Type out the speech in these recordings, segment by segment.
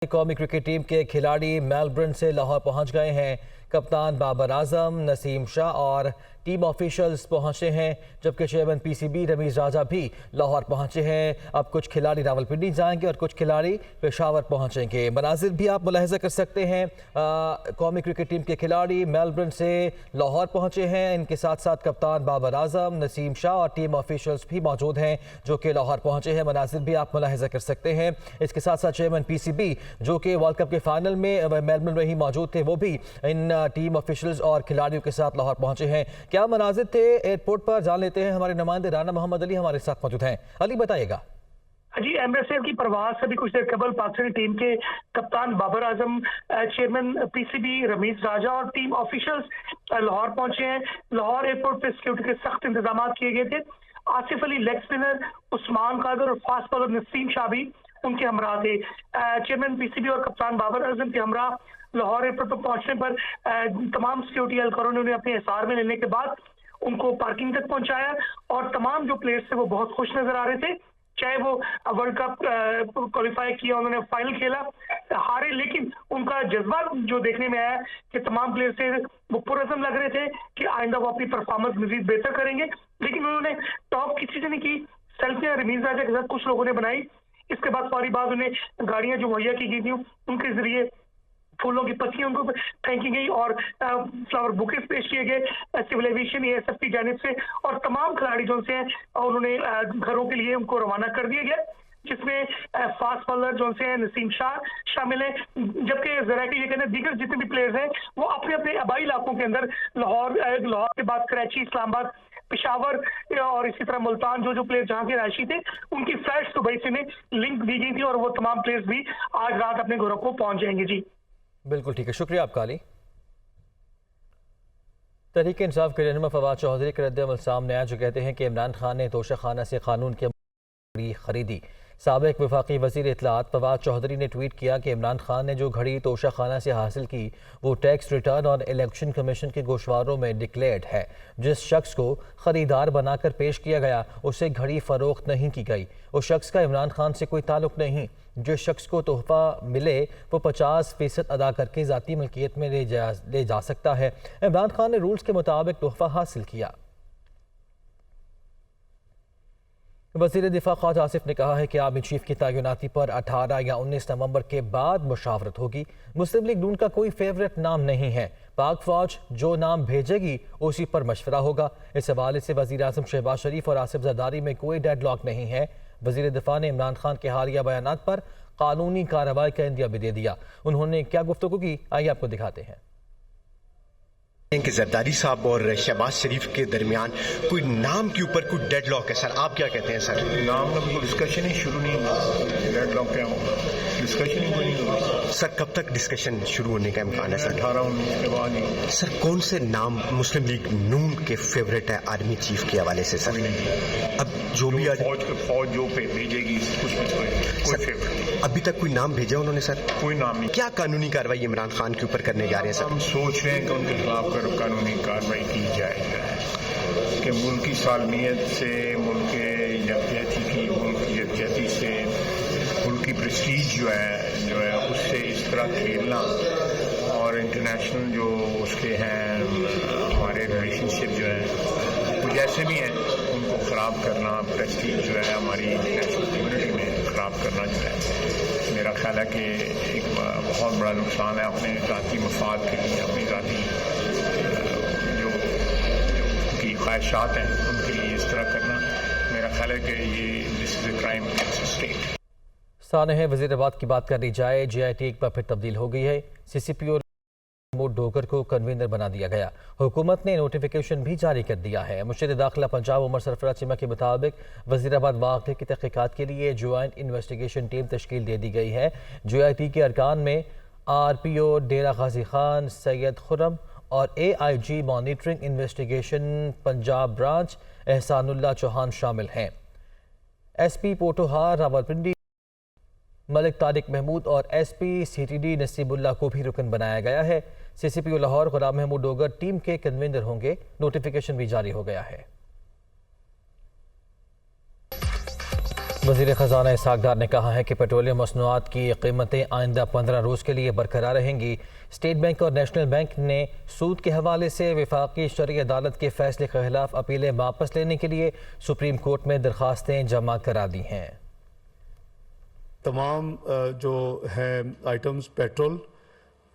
कौमी cricket team के खिलाड़ी मेलबर्न से लाहौर पहुंच गए हैं। कप्तान बाबर आजम, नसीम शाह और टीम ऑफिशियल्स पहुंचे हैं, जबकि चेयरमैन पीसीबी रमीज राजा भी लाहौर पहुंचे हैं। अब कुछ खिलाड़ी रावलपिंडी जाएंगे और कुछ खिलाड़ी पेशावर पहुंचेंगे। मनाजिर भी आप मुलाहिजा कर सकते हैं। कौमी क्रिकेट टीम के खिलाड़ी मेलबर्न से लाहौर पहुंचे हैं। इनके साथ साथ कप्तान बाबर आजम, नसीम शाह और टीम ऑफिशियल्स भी मौजूद हैं जो कि लाहौर पहुंचे हैं। मनाजिर भी आप मुलाहिजा कर सकते हैं। इसके साथ साथ चेयरमैन पीसीबी जो कि वर्ल्ड कप के फाइनल में मेलबर्न में ही मौजूद थे, वो भी इन टीम ऑफिशियल्स और खिलाड़ियों के साथ लाहौर पहुंचे हैं। क्या मनाजिर थे एयरपोर्ट पर, जान लेते हैं। हमारे नुमाइंदे राना मोहम्मद अली हमारे साथ मौजूद हैं। अली, बताइएगा। जी, एमरेट्स एयर की परवाज से भी कुछ देर कबल पाकिस्तानी टीम के कप्तान बाबर आजम, चेयरमैन पीसीबी रमीज राजा और टीम ऑफिशियल्स लाहौर पहुंचे हैं। लाहौर एयरपोर्ट पर सिक्योरिटी के सख्त इंतजाम किए गए थे। आसिफ अली लेग स्पिनर, उस्मान कादर और फास्ट बॉलर नसीम शाह भी उनके हमरा थे। चेयरमैन पीसीबी और कप्तान बाबर आजम के हमरा लाहौर एयरपोर्ट पर पहुंचने पर तमाम सिक्योरिटी एहलकारों ने उन्हें अपने हिसार में लेने के बाद उनको पार्किंग तक पहुंचाया और तमाम जो प्लेयर्स थे वो बहुत खुश नजर आ रहे थे। चाहे वो वर्ल्ड कप क्वालिफाई किया, उन्होंने फाइनल खेला, हारे, लेकिन उनका जज्बा जो देखने में आया कि तमाम प्लेयर्स थे वो पुरअज़्म लग रहे थे कि आइंदा वो अपनी परफॉर्मेंस मजीद बेहतर करेंगे। लेकिन उन्होंने टॉप किसी से नहीं की, सेल्फियां रमीज राजा के साथ कुछ लोगों ने बनाई। इसके बाद फौरी बाद उन्हें गाड़ियां जो मुहैया की गई थी उनके जरिए फूलों की पत्तियां उनको फेंकी गई और फ्लावर बुकेस पेश किए गए सिविल एविएशन एएसएफ की जानिब से, और तमाम खिलाड़ी जो से उन्होंने घरों के लिए उनको रवाना कर दिया गया, जिसमें फास्ट बॉलर जो से नसीम शाह शामिल है। जबकि जरा के ये कहते हैं दीगर जितने भी प्लेयर्स हैं वो अपने अपने आबाई इलाकों के अंदर लाहौर के बाद कराची, इस्लामाबाद, पेशावर और इसी तरह मुल्तान जो प्लेयर जहाँ के राशि थे उनकी फ्लाइट्स दुबई से लिंक दी गई थी और वो तमाम प्लेयर्स भी आज रात अपने घरों को पहुंच जाएंगे। जी बिल्कुल ठीक है, शुक्रिया आपका अली। तहरीक इंसाफ के रहनुमा फवाद चौधरी के रद्द-ए-अमल सामने आया, जो कहते हैं कि इमरान खान ने तोशाखाना से कानून की खरीदी। साबिक वफाकी वज़ीर इत्तलात फवाद चौधरी ने ट्वीट किया कि इमरान खान ने जो घड़ी तोशाखाना से हासिल की वो टैक्स रिटर्न और इलेक्शन कमीशन के गोशवारों में डिक्लेयर्ड है। जिस शख्स को ख़रीदार बनाकर पेश किया गया उसे घड़ी फ़रोख्त नहीं की गई। उस शख्स का इमरान खान से कोई ताल्लुक नहीं। जिस शख्स को तोहफ़ा मिले वो 50% अदा करके ज़ाती मिल्कियत में ले जा सकता है। इमरान खान ने रूल्स के मुताबिक तोहफ़ा हासिल किया। वज़ीर दिफा ख्वाजा आसिफ ने कहा है कि आर्मी चीफ की तैनाती पर 18 या 19 नवंबर के बाद मुशावरत होगी। मुस्लिम लीग नून का कोई फेवरेट नाम नहीं है। पाक फौज जो नाम भेजेगी उसी पर मशवरा होगा। इस हवाले से वज़ीर आज़म शहबाज शरीफ और आसिफ जरदारी में कोई डेडलॉक नहीं है। वज़ीर दिफा ने इमरान खान के हालिया बयानात पर कानूनी कार्रवाई का इंदिया भी दे दिया। उन्होंने क्या गुफ्तगू की, आइए आपको दिखाते हैं। कि जरदारी साहब और शहबाज शरीफ के दरमियान कोई नाम के ऊपर कोई डेडलॉक है सर, आप क्या कहते हैं सर? नाम का कोई डिस्कशन ही शुरू नहीं हुआ, डेडलॉक क्या होगा, डिस्कशन ही नहीं होगा सर। कब तक डिस्कशन शुरू होने का इम्कान है सर? 18-19 के बाद ही। सर कौन से नाम मुस्लिम लीग नून के फेवरेट है आर्मी चीफ के हवाले से सर? अब जो भी आज फौज जो पे भेजेगी कुछ कोई फेवरेट अभी तक कोई नाम भेजा उन्होंने सर? कोई नाम नहीं। क्या कानूनी कार्रवाई इमरान खान के ऊपर करने जा रहे हैं सर? हम सोच रहे हैं कि उनके खिलाफ कानूनी कार्रवाई की जाए कि मुल्क की सालमियत से, मुल्क के यकजहती की, मुल्क की यकजहती से, मुल्क की प्रेस्टीज जो है उससे इस तरह खेलना और इंटरनेशनल जो उसके हैं हमारे रिलेशनशिप जो है वो जैसे भी हैं उनको ख़राब करना, प्रेस्टीज जो है हमारी इंटरनेशनल कम्युनिटी में ख़राब करना जो है, मेरा ख्याल है कि एक बहुत बड़ा नुकसान है अपने ज़ाती मफाद के लिए, अपनी ज़ाती जो की ख्वाहिशात हैं उनके लिए इस तरह करना, मेरा ख्याल है कि ये this is a crime against state. साने है वज़ीराबाद की बात कर ली जाए, JIT एक बार फिर तब्दील हो गई है। CCP और डोगर को कन्वीनर बना दिया गया। हुकूमत ने नोटिफिकेशन भी जारी कर दिया है। मुशीर दाखिला पंजाब उमर सरफराज चिमा के मुताबिक वज़ीराबाद वाक़े की तहक़ीक़ात के लिए ज्वाइंट इन्वेस्टिगेशन टीम तश्कील दे दी गई है। JIT के अरकान में RPO डेरा गाजी खान, सैयद खुरम और AIG monitoring investigation Punjab branch Ehsanullah Chauhan शामिल हैं। SP पोटोहार रावलपिंडी मलिक तारिक महमूद और SP CTD नसीबुल्लाह को भी रुकन बनाया गया है। CCPO लाहौर गुलाम महमूद डोगर टीम के कन्वीनर होंगे। नोटिफिकेशन भी जारी हो गया है। वज़ीर ख़जाना इसहाक़ डार ने कहा है कि पेट्रोलियम मसनूआत की कीमतें आइंदा 15 रोज़ के लिए बरकरार रहेंगी। स्टेट बैंक और नेशनल बैंक ने सूद के हवाले से वफाकी शरई अदालत के फैसले के खिलाफ अपीलें वापस लेने के लिए सुप्रीम कोर्ट में दरख्वास्तें जमा करा दी हैं। तमाम जो है items petrol,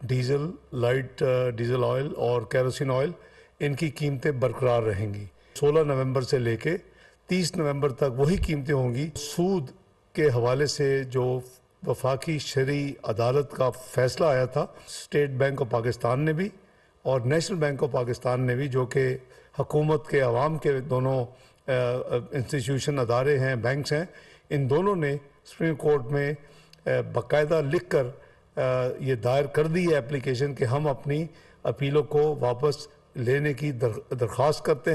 diesel, light diesel oil और केरोसिन ऑयल, इनकी कीमतें बरकरार रहेंगी। 16 नवंबर से लेके 30 नवंबर तक वही कीमतें होंगी। सूद के हवाले से जो वफाकी शरई अदालत का फैसला आया था, स्टेट बैंक ऑफ पाकिस्तान ने भी और नेशनल बैंक ऑफ पाकिस्तान ने भी, जो कि हुकूमत के अवाम के दोनों इंस्टीट्यूशन अदारे हैं, बैंक्स हैं, इन दोनों ने सुप्रीम कोर्ट में बाकायदा लिख कर ये दायर कर दी है एप्लीकेशन कि हम अपनी अपीलों को वापस लेने की दरख्वास्त करते हैं।